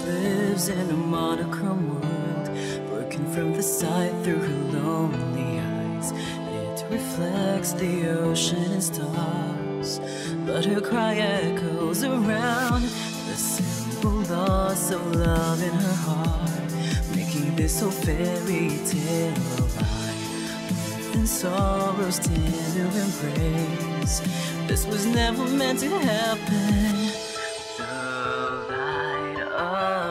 lives in a monochrome world, broken from the sight through her lonely eyes. It reflects the ocean and stars, but her cry echoes around the simple loss of love in her heart, making this whole fairy tale alive. Earth and sorrow's tender embrace. This was never meant to happen.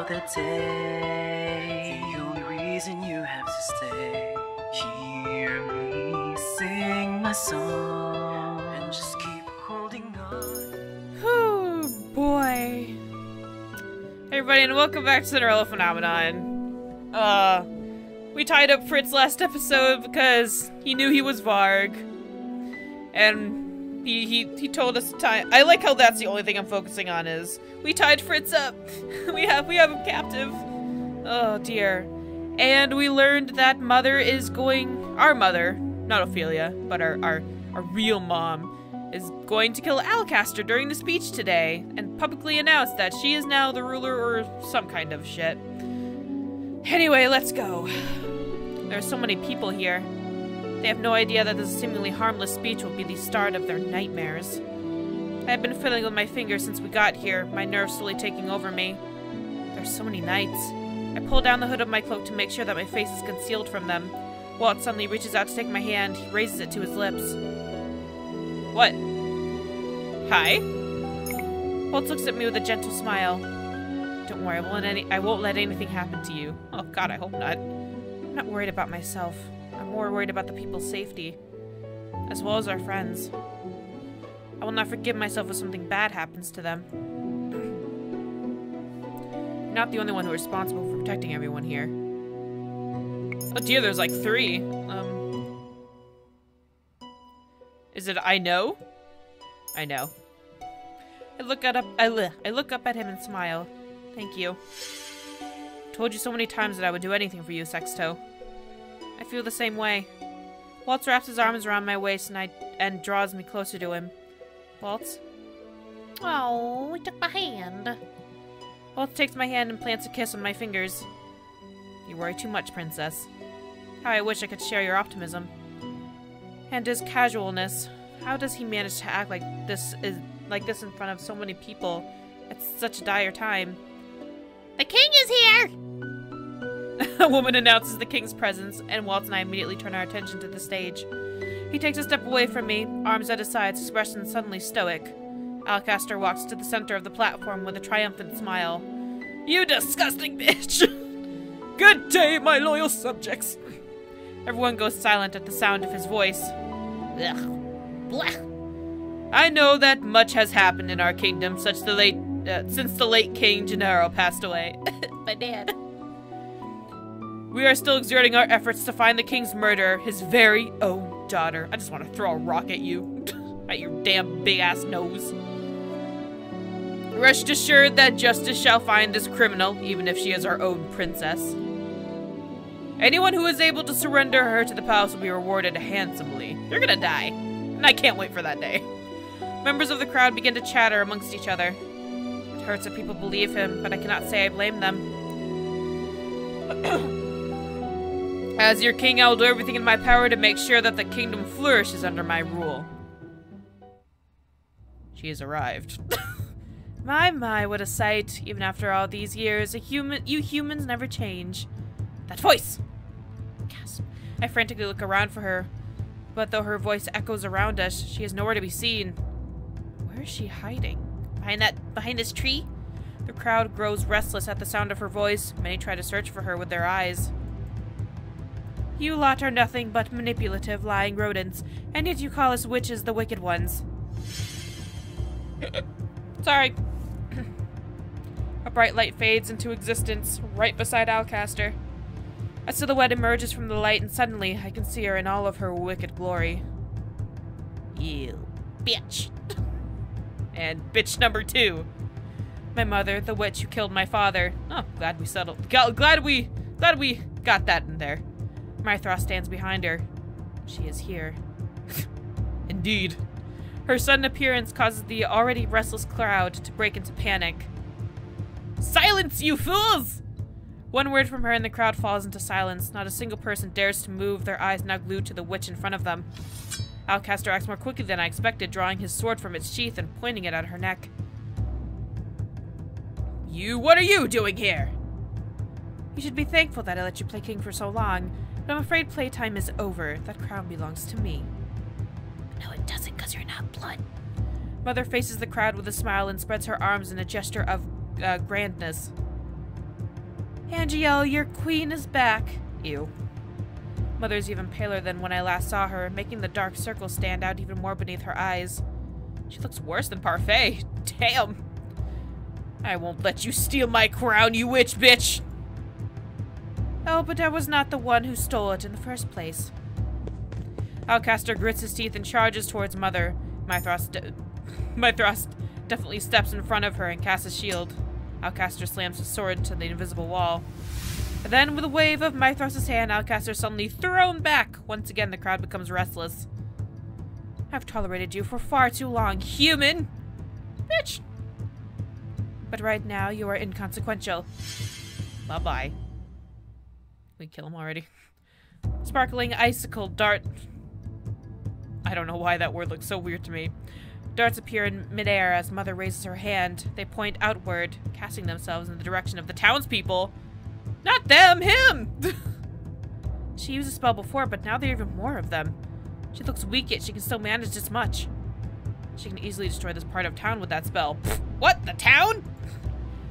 The day, the only reason you have to stay. Hear me sing my song and just keep holding on. Oh boy. Hey everybody, and welcome back to Cinderella Phenomenon. We tied up Fritz last episode because he knew he was Varg. And he told us to tie. I like how that's the only thing I'm focusing on is we tied Fritz up. we have him captive. Oh dear. And we learned that Mother is going, our mother, not Ophelia, but our real mom, is going to kill Alcaster during the speech today and publicly announce that she is now the ruler or some kind of shit. Anyway, let's go. There are so many people here. They have no idea that this seemingly harmless speech will be the start of their nightmares. I have been fiddling with my fingers since we got here, my nerves slowly taking over me. There are so many nights. I pull down the hood of my cloak to make sure that my face is concealed from them. Waltz suddenly reaches out to take my hand. He raises it to his lips. What? Hi? Waltz looks at me with a gentle smile. Don't worry, I won't let anything happen to you. Oh god, I hope not. I'm not worried about myself. I'm more worried about the people's safety, as well as our friends. I will not forgive myself if something bad happens to them. You're not the only one who is responsible for protecting everyone here. Oh dear, there's like 3. Is it I know? I know. I look up at him and smile. Thank you. I told you so many times that I would do anything for you, Sexto. I feel the same way. Waltz wraps his arms around my waist and draws me closer to him. Waltz? Oh, he took my hand. Waltz takes my hand and plants a kiss on my fingers. You worry too much, Princess. How I wish I could share your optimism. And his casualness. How does he manage to act like this in front of so many people at such a dire time? The king is here! A woman announces the king's presence, and Waltz and I immediately turn our attention to the stage. He takes a step away from me, arms at his sides, expression suddenly stoic. Alcaster walks to the center of the platform with a triumphant smile. You disgusting bitch! Good day, my loyal subjects! Everyone goes silent at the sound of his voice. Blech. Blech. I know that much has happened in our kingdom since the late King Gennaro passed away. My dad. We are still exerting our efforts to find the king's murderer, his very own daughter. I just want to throw a rock at you. At your damn big-ass nose. Rest assured that justice shall find this criminal, even if she is our own princess. Anyone who is able to surrender her to the palace will be rewarded handsomely. You're gonna die. And I can't wait for that day. Members of the crowd begin to chatter amongst each other. It hurts that people believe him, but I cannot say I blame them. As your king, I will do everything in my power to make sure that the kingdom flourishes under my rule. She has arrived. My, what a sight. Even after all these years, you humans never change. That voice! Gasp. I frantically look around for her, but though her voice echoes around us, she is nowhere to be seen. Where is she hiding? Behind this tree? The crowd grows restless at the sound of her voice. Many try to search for her with their eyes. You lot are nothing but manipulative, lying rodents, and yet you call us witches the wicked ones. Sorry. A bright light fades into existence, right beside Alcaster. A silhouette emerges from the light, and suddenly I can see her in all of her wicked glory. You bitch. And bitch number 2. My mother, the witch who killed my father. Oh, glad we settled. Glad we got that in there. Mythra stands behind her. She is here. Indeed. Her sudden appearance causes the already restless crowd to break into panic. Silence, you fools! One word from her and the crowd falls into silence. Not a single person dares to move, their eyes now glued to the witch in front of them. Alcaster acts more quickly than I expected, drawing his sword from its sheath and pointing it at her neck. What are you doing here? You should be thankful that I let you play king for so long, but I'm afraid playtime is over. That crown belongs to me. No, it doesn't, because you're not blood. Mother faces the crowd with a smile and spreads her arms in a gesture of grandness. Angiel, your queen is back. Ew. Mother's even paler than when I last saw her, making the dark circles stand out even more beneath her eyes. She looks worse than Parfait. Damn. I won't let you steal my crown, you witch bitch! Oh, but I was not the one who stole it in the first place. Alcaster grits his teeth and charges towards Mother. My thrust definitely steps in front of her and casts a shield. Alcaster slams his sword into the invisible wall. And then, with a wave of Mythros' hand, Alcaster is suddenly thrown back. Once again, the crowd becomes restless. I've tolerated you for far too long, human! Bitch! But right now, you are inconsequential. Bye-bye. We kill him already. Sparkling icicle dart. I don't know why that word looks so weird to me. Darts appear in midair as Mother raises her hand. They point outward, casting themselves in the direction of the townspeople. Not them, him! She used a spell before, but now there are even more of them. She looks weak, yet she can still manage this much. She can easily destroy this part of town with that spell. What? The town?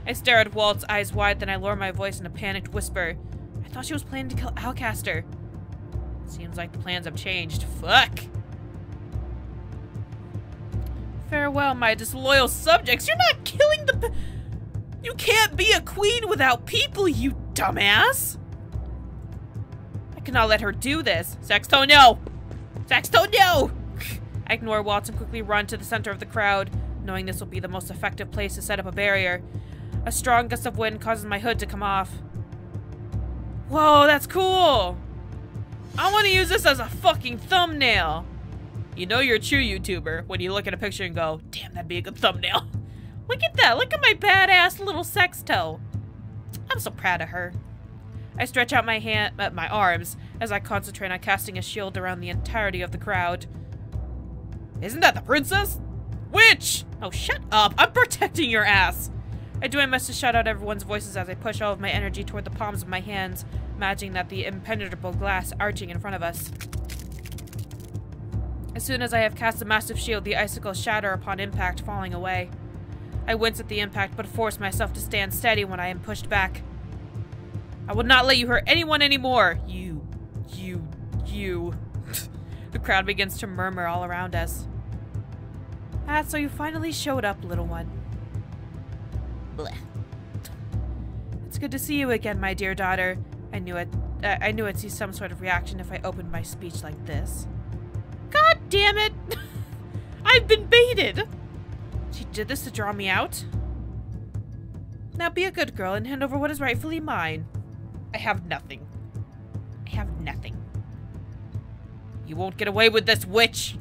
I stare at Waltz, eyes wide, then I lower my voice in a panicked whisper. I thought she was planning to kill Alcaster. Seems like the plans have changed. Fuck! Farewell, my disloyal subjects. You're not killing the... You can't be a queen without people, you dumbass! I cannot let her do this. Sexto, no! Sexto, no! I ignore Waltz and quickly run to the center of the crowd, knowing this will be the most effective place to set up a barrier. A strong gust of wind causes my hood to come off. Whoa, that's cool! I want to use this as a fucking thumbnail! You know you're a true YouTuber when you look at a picture and go, damn, that'd be a good thumbnail. Look at that, look at my badass little sexto. I'm so proud of her. I stretch out my arms as I concentrate on casting a shield around the entirety of the crowd. Isn't that the princess? Witch! Oh, shut up, I'm protecting your ass. I do my best to shut out everyone's voices as I push all of my energy toward the palms of my hands, imagining that the impenetrable glass arching in front of us. As soon as I have cast a massive shield, the icicles shatter upon impact, falling away. I wince at the impact, but force myself to stand steady when I am pushed back. I will not let you hurt anyone anymore! You. The crowd begins to murmur all around us. Ah, so you finally showed up, little one. Blech. It's good to see you again, my dear daughter. I knew I'd see some sort of reaction if I opened my speech like this. God damn it! I've been baited! She did this to draw me out? Now be a good girl and hand over what is rightfully mine. I have nothing. I have nothing. You won't get away with this, witch!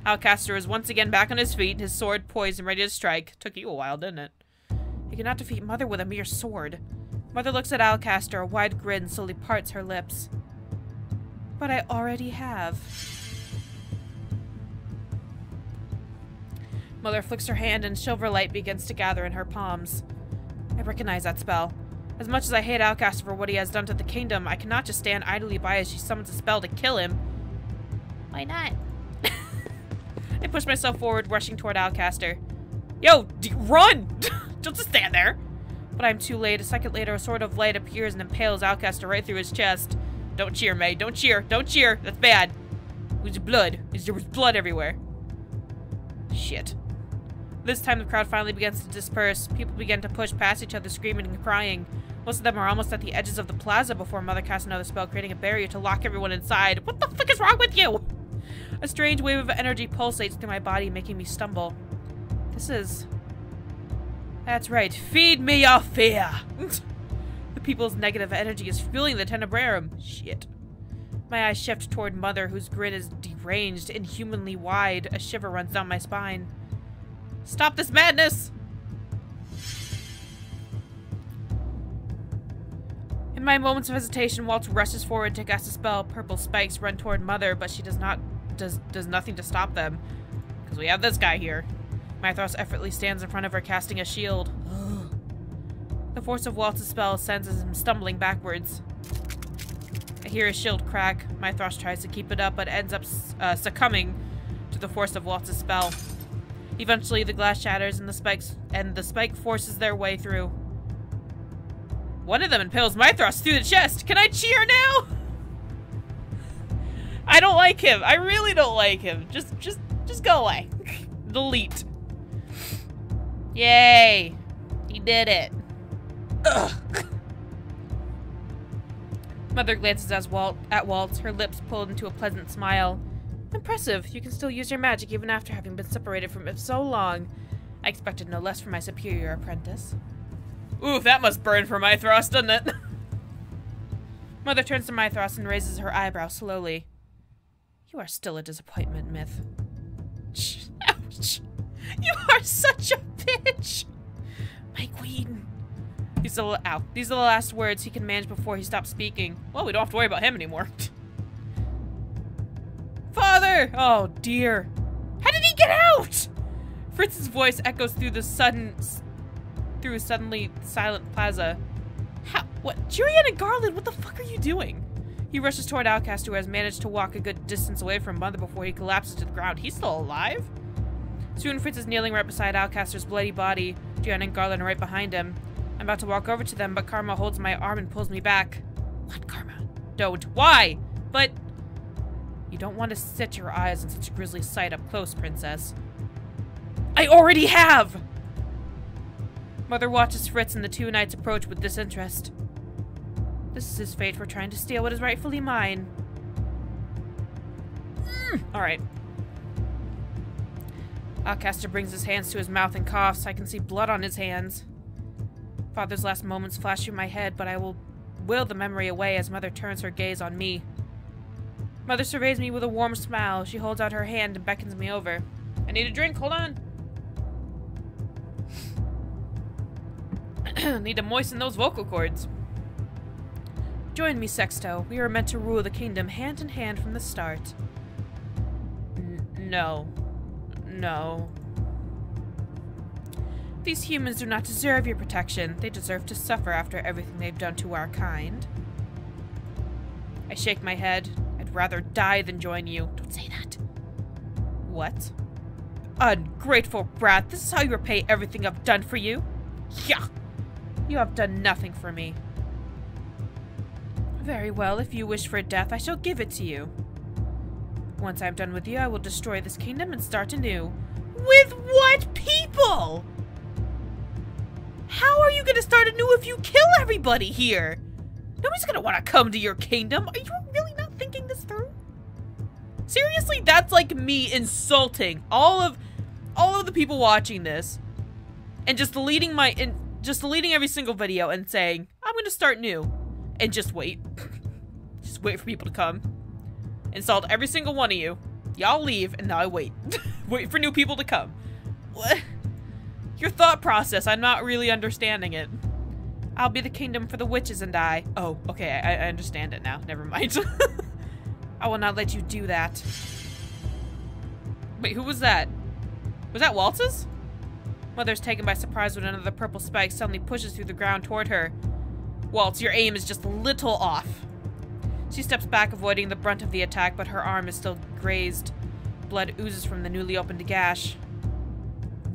Alcaster is once again back on his feet, his sword poised and ready to strike. Took you a while, didn't it? You cannot defeat Mother with a mere sword. Mother looks at Alcaster, a wide grin slowly parts her lips. But I already have. Mother flicks her hand and silver light begins to gather in her palms. I recognize that spell. As much as I hate Alcaster for what he has done to the kingdom, I cannot just stand idly by as she summons a spell to kill him. Why not? I push myself forward, rushing toward Alcaster. Yo, run! Don't just stand there! But I'm too late. A second later, a sword of light appears and impales Alcaster right through his chest. Don't cheer, May. Don't cheer. Don't cheer. That's bad. There's blood. There was blood everywhere. Shit. This time the crowd finally begins to disperse. People begin to push past each other, screaming and crying. Most of them are almost at the edges of the plaza before Mother casts another spell, creating a barrier to lock everyone inside. What the fuck is wrong with you? A strange wave of energy pulsates through my body, making me stumble. That's right. Feed me your fear! The people's negative energy is fueling the Tenebrarum. Shit. My eyes shift toward Mother, whose grin is deranged, inhumanly wide. A shiver runs down my spine. Stop this madness! In my moments of hesitation, Waltz rushes forward to cast a spell. Purple spikes run toward Mother, but she does nothing to stop them. Because we have this guy here. Mythros effortlessly stands in front of her, casting a shield. The force of Waltz's spell sends him stumbling backwards. I hear his shield crack. Mythros tries to keep it up, but ends up succumbing to the force of Waltz's spell. Eventually, the glass shatters, and the spike forces their way through. One of them impales Mythros through the chest. Can I cheer now? I don't like him. I really don't like him. Just go away. Delete. Yay! He did it. Ugh. Mother glances at Waltz, her lips pulled into a pleasant smile. Impressive. You can still use your magic even after having been separated from it so long. I expected no less from my superior apprentice. Ooh, that must burn for Mythros, doesn't it? Mother turns to Mythros and raises her eyebrow slowly. You are still a disappointment, Myth. Ouch. You are such a bitch! My queen. These are the last words he can manage before he stops speaking. Well, we don't have to worry about him anymore. Father! Oh, dear. How did he get out? Fritz's voice echoes through a suddenly silent plaza. How? What? Jurian and Garland, what the fuck are you doing? He rushes toward Outcast, who has managed to walk a good distance away from Mother before he collapses to the ground. He's still alive? Soon Fritz is kneeling right beside Outcaster's bloody body. Jurian and Garland are right behind him. I'm about to walk over to them, but Karma holds my arm and pulls me back. What, Karma? Don't. Why? But... You don't want to set your eyes on such a grisly sight up close, Princess. I already have! Mother watches Fritz and the two knights approach with disinterest. This is his fate for trying to steal what is rightfully mine. Alright. Outcaster brings his hands to his mouth and coughs. I can see blood on his hands. Father's last moments flash through my head, but I will will the memory away as Mother turns her gaze on me. Mother surveys me with a warm smile. She holds out her hand and beckons me over. I need a drink, hold on. Need to moisten those vocal cords. Join me, Sexto. We are meant to rule the kingdom hand in hand from the start. No. No. These humans do not deserve your protection. They deserve to suffer after everything they've done to our kind. I shake my head. I'd rather die than join you. Don't say that. What? Ungrateful brat. This is how you repay everything I've done for you? Yeah. You have done nothing for me. Very well. If you wish for death, I shall give it to you. Once I'm done with you, I will destroy this kingdom and start anew. With what people? How are you going to start anew if you kill everybody here? Nobody's going to want to come to your kingdom. Are you really not thinking this through? Seriously, that's like me insulting all of the people watching this and just deleting every single video and saying, I'm going to start new and just wait. Just wait for people to come. Insult every single one of you. Y'all leave and now I wait. Wait for new people to come. What? Your thought process, I'm not really understanding it. I'll be the kingdom for the witches and I. Oh, okay, I understand it now. Never mind. I will not let you do that. Wait, who was that? Was that Waltz's? Mother's taken by surprise when another purple spike suddenly pushes through the ground toward her. Waltz, your aim is just a little off. She steps back, avoiding the brunt of the attack, but her arm is still grazed. Blood oozes from the newly opened gash.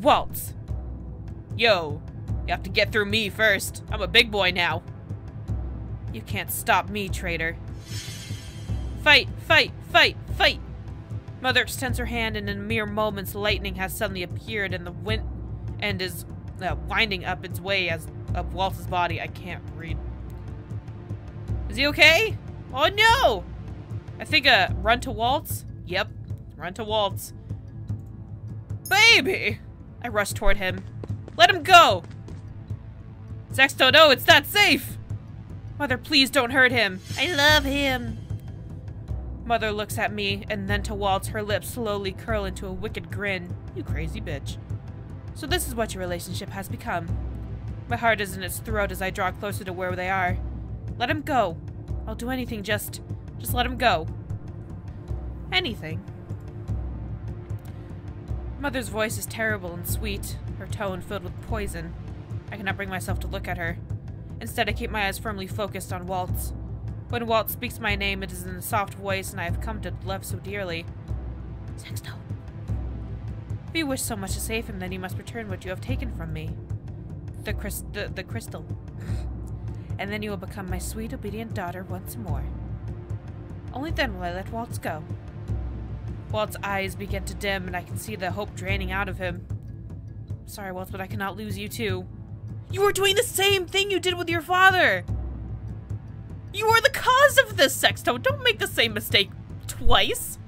Waltz! Yo, you have to get through me first. I'm a big boy now. You can't stop me, traitor. Fight, fight, fight, fight! Mother extends her hand, and in mere moments, lightning has suddenly appeared, and the wind is winding up its way up Waltz's body. I can't read. Is he okay? Oh no! I think run to Waltz? Yep, run to Waltz. Baby! I rush toward him. Let him go! Sexto, no, it's not safe! Mother, please don't hurt him. I love him. Mother looks at me and then to Waltz, her lips slowly curl into a wicked grin. You crazy bitch. So this is what your relationship has become. My heart is in its throat as I draw closer to where they are. Let him go. I'll do anything, just let him go. Anything. Mother's voice is terrible and sweet, her tone filled with poison. I cannot bring myself to look at her. Instead, I keep my eyes firmly focused on Waltz. When Waltz speaks my name, it is in a soft voice, and I have come to love so dearly. Sexto. If you wish so much to save him, then you must return what you have taken from me. The crystal. And then you will become my sweet, obedient daughter once more. Only then will I let Waltz go. Waltz's eyes begin to dim, and I can see the hope draining out of him. Sorry, Waltz, but I cannot lose you too. You were doing the same thing you did with your father! You are the cause of this, Sexto! Don't make the same mistake twice!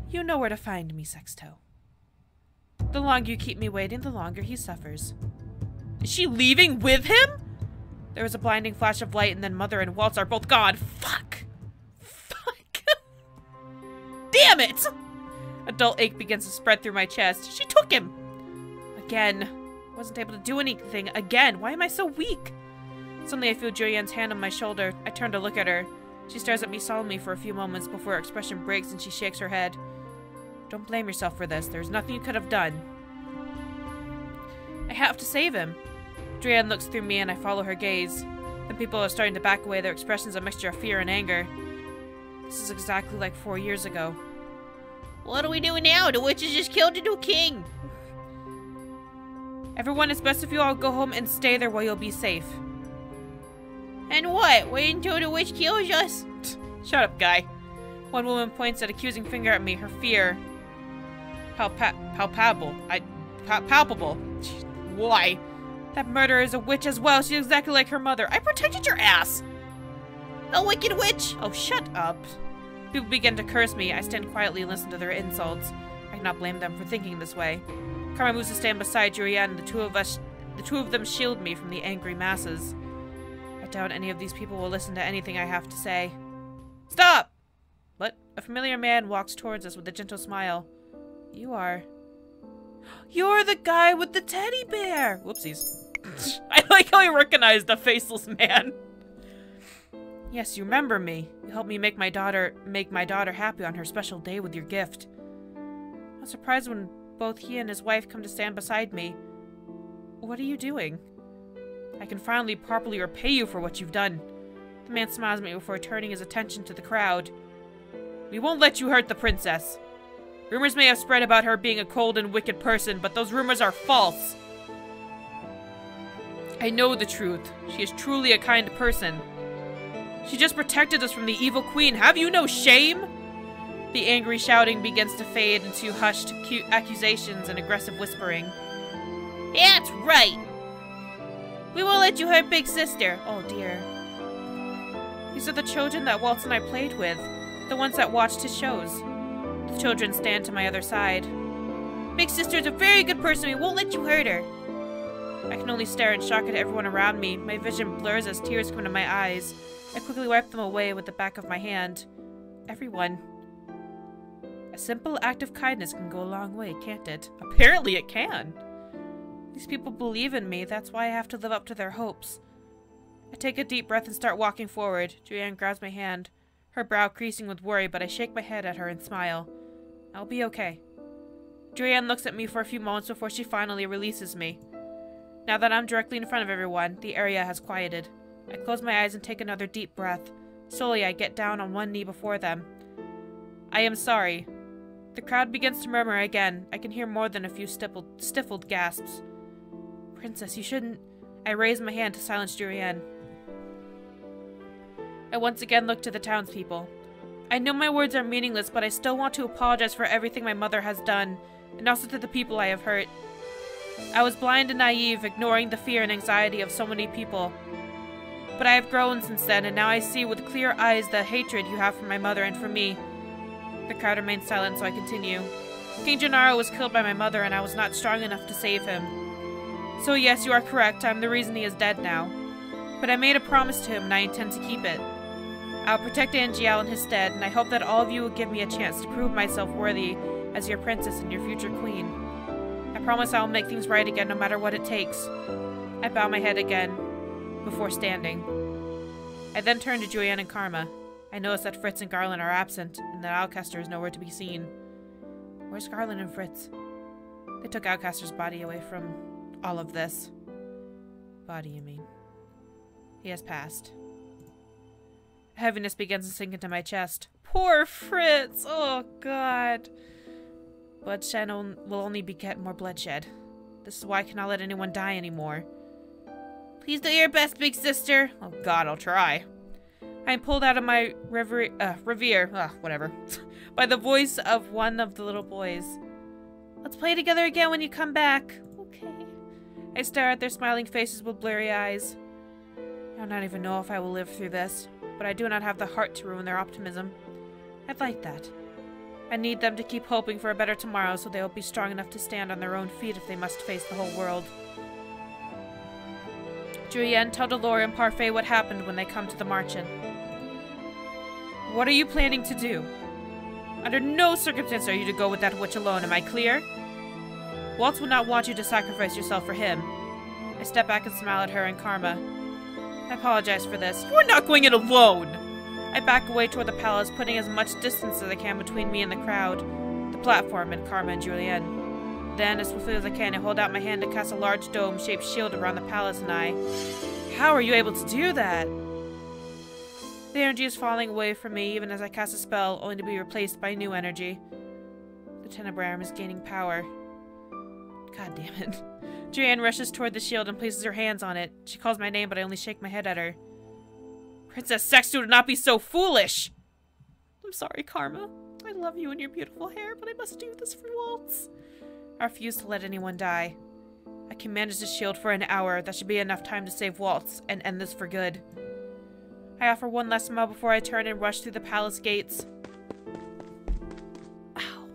You know where to find me, Sexto. The longer you keep me waiting, the longer he suffers. Is she leaving with him? There was a blinding flash of light, and then Mother and Waltz are both gone. Fuck! Fuck! Damn it! A dull ache begins to spread through my chest. She took him! Again. Wasn't able to do anything. Again. Why am I so weak? Suddenly I feel Julianne's hand on my shoulder. I turn to look at her. She stares at me solemnly for a few moments before her expression breaks and she shakes her head. Don't blame yourself for this. There's nothing you could have done. I have to save him. Julianne looks through me and I follow her gaze. The people are starting to back away, their expressions a mixture of fear and anger. This is exactly like 4 years ago. What do we do now? The witches just killed the new king. Everyone, it's best if you all go home and stay there where you'll be safe. And what? Wait until the witch kills us? Shut up, guy. One woman points an accusing finger at me, her fear palpable. Palpable. Why? That murderer is a witch as well. She's exactly like her mother. I protected your ass! A wicked witch! Oh, shut up. People begin to curse me. I stand quietly and listen to their insults. I cannot blame them for thinking this way. Karma moves to stand beside Julianne, and the two of them shield me from the angry masses. I doubt any of these people will listen to anything I have to say. Stop! What? A familiar man walks towards us with a gentle smile. You are... You're the guy with the teddy bear! Whoopsies. I like how he recognized the faceless man. Yes, you remember me. You helped me make my daughter happy on her special day with your gift. I'm surprised when both he and his wife come to stand beside me. What are you doing? I can finally properly repay you for what you've done. The man smiles at me before turning his attention to the crowd. We won't let you hurt the princess. Rumors may have spread about her being a cold and wicked person, but those rumors are false. I know the truth. She is truly a kind person. She just protected us from the evil queen. Have you no shame? The angry shouting begins to fade into hushed accusations and aggressive whispering. That's right. We won't let you hurt Big Sister. Oh dear. These are the children that Waltz and I played with. The ones that watched his shows. The children stand to my other side. Big Sister's a very good person. We won't let you hurt her. I can only stare in shock at everyone around me. My vision blurs as tears come to my eyes. I quickly wipe them away with the back of my hand. Everyone. A simple act of kindness can go a long way, can't it? Apparently it can. These people believe in me. That's why I have to live up to their hopes. I take a deep breath and start walking forward. Julianne grabs my hand, her brow creasing with worry, but I shake my head at her and smile. I'll be okay. Julianne looks at me for a few moments before she finally releases me. Now that I'm directly in front of everyone, the area has quieted. I close my eyes and take another deep breath. Slowly, I get down on one knee before them. I am sorry. The crowd begins to murmur again. I can hear more than a few stifled gasps. Princess, you shouldn't... I raise my hand to silence Julianne. I once again look to the townspeople. I know my words are meaningless, but I still want to apologize for everything my mother has done, and also to the people I have hurt. I was blind and naive, ignoring the fear and anxiety of so many people. But I have grown since then, and now I see with clear eyes the hatred you have for my mother and for me. The crowd remains silent, so I continue. King Gennaro was killed by my mother, and I was not strong enough to save him. So yes, you are correct, I'm the reason he is dead now. But I made a promise to him, and I intend to keep it. I'll protect Angiel in his stead, and I hope that all of you will give me a chance to prove myself worthy as your princess and your future queen. I promise I will make things right again no matter what it takes. I bow my head again before standing. I then turned to Julianne and Karma. I noticed that Fritz and Garland are absent, and that Alcaster is nowhere to be seen. Where's Garland and Fritz? They took Alcaster's body away from all of this. Body, you mean? He has passed. Heaviness begins to sink into my chest. Poor Fritz! Oh, God. Bloodshed will only beget more bloodshed. This is why I cannot let anyone die anymore. Please do your best, big sister. Oh, God, I'll try. I am pulled out of my reverie, whatever, by the voice of one of the little boys. Let's play together again when you come back. Okay. I stare at their smiling faces with blurry eyes. I do not even know if I will live through this, but I do not have the heart to ruin their optimism. I'd like that. I need them to keep hoping for a better tomorrow so they will be strong enough to stand on their own feet if they must face the whole world. Julianne, tell Delore and Parfait what happened when they come to the Marchen. What are you planning to do? Under no circumstance are you to go with that witch alone, am I clear? Waltz would not want you to sacrifice yourself for him. I step back and smile at her and Karma. I apologize for this. You are not going in alone! I back away toward the palace, putting as much distance as I can between me and the crowd, the platform, and Karma and Julianne. Then, as swiftly as I can, I hold out my hand to cast a large dome-shaped shield around the palace, and How are you able to do that? The energy is falling away from me even as I cast a spell, only to be replaced by new energy. The Tenebrarum is gaining power. God damn it. Julianne rushes toward the shield and places her hands on it. She calls my name, but I only shake my head at her. Princess Sextu, do not be so foolish! I'm sorry, Karma. I love you and your beautiful hair, but I must do this for Waltz. I refuse to let anyone die. I can manage the shield for an hour. That should be enough time to save Waltz and end this for good. I offer one last smile before I turn and rush through the palace gates. Ow.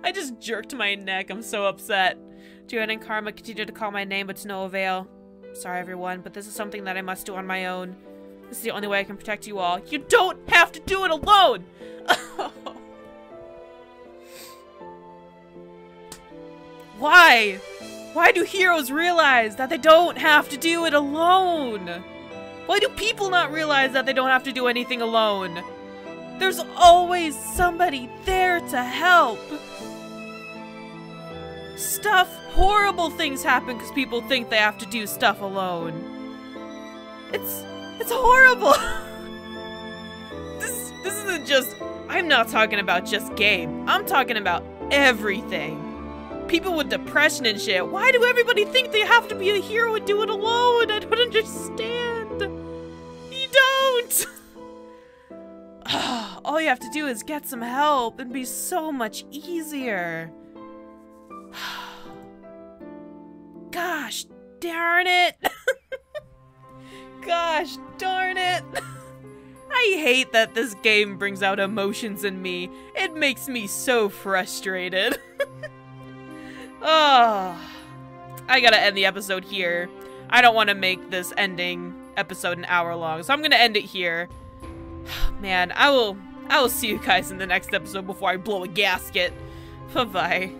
I just jerked my neck. I'm so upset. Julianne and Karma continue to call my name, but to no avail. Sorry, everyone, but this is something that I must do on my own. This is the only way I can protect you all. You don't have to do it alone! Why? Why do heroes realize that they don't have to do it alone? Why do people not realize that they don't have to do anything alone? There's always somebody there to help. Horrible things happen because people think they have to do stuff alone. It's horrible. This isn't just, I'm not talking about just game. I'm talking about everything. People with depression and shit. Why do everybody think they have to be a hero and do it alone? I don't understand. You don't. All you have to do is get some help and be so much easier. Gosh darn it. Gosh darn it. I hate that this game brings out emotions in me. It makes me so frustrated. Oh, I gotta end the episode here. I don't want to make this ending episode an hour long, so I'm gonna end it here. Man, I will see you guys in the next episode before I blow a gasket. Bye-bye.